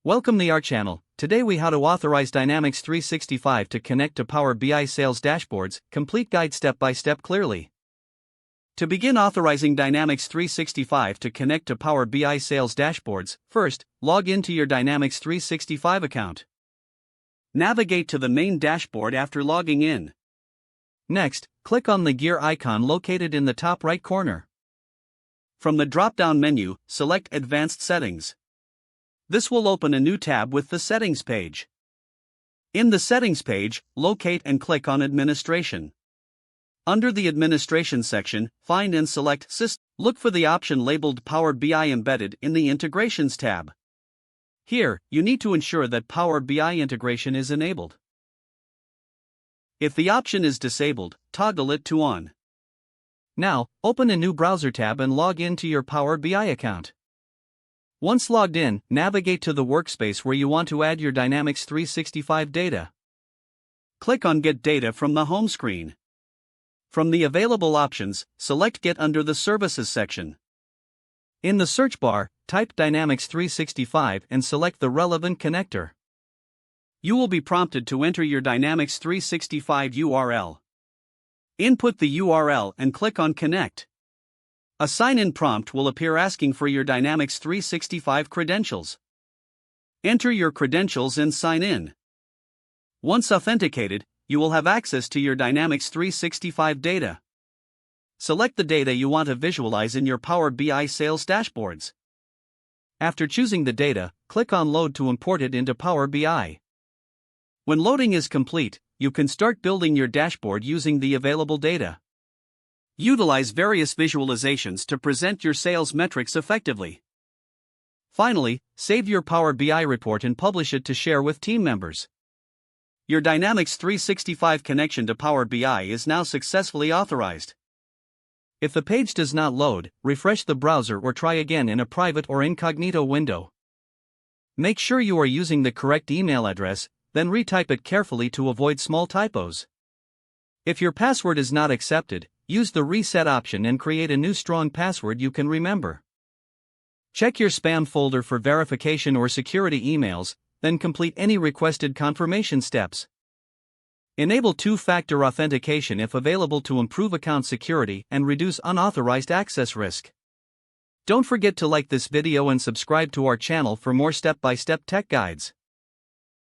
Welcome to our channel. Today we how to authorize Dynamics 365 to connect to Power BI sales dashboards. Complete guide step by step clearly. To begin authorizing Dynamics 365 to connect to Power BI sales dashboards, first, log into your Dynamics 365 account. Navigate to the main dashboard after logging in. Next, click on the gear icon located in the top right corner. From the drop-down menu, select Advanced Settings. This will open a new tab with the Settings page. In the Settings page, locate and click on Administration. Under the Administration section, find and select System. Look for the option labeled Power BI Embedded in the Integrations tab. Here, you need to ensure that Power BI integration is enabled. If the option is disabled, toggle it to On. Now, open a new browser tab and log into your Power BI account. Once logged in, navigate to the workspace where you want to add your Dynamics 365 data. Click on Get Data from the home screen. From the available options, select Get under the Services section. In the search bar, type Dynamics 365 and select the relevant connector. You will be prompted to enter your Dynamics 365 URL. Input the URL and click on Connect. A sign-in prompt will appear asking for your Dynamics 365 credentials. Enter your credentials and sign in. Once authenticated, you will have access to your Dynamics 365 data. Select the data you want to visualize in your Power BI sales dashboards. After choosing the data, click on Load to import it into Power BI. When loading is complete, you can start building your dashboard using the available data. Utilize various visualizations to present your sales metrics effectively. Finally, save your Power BI report and publish it to share with team members. Your Dynamics 365 connection to Power BI is now successfully authorized. If the page does not load, refresh the browser or try again in a private or incognito window. Make sure you are using the correct email address, then retype it carefully to avoid small typos. If your password is not accepted, use the reset option and create a new strong password you can remember. Check your spam folder for verification or security emails, then complete any requested confirmation steps. Enable two-factor authentication if available to improve account security and reduce unauthorized access risk. Don't forget to like this video and subscribe to our channel for more step-by-step tech guides.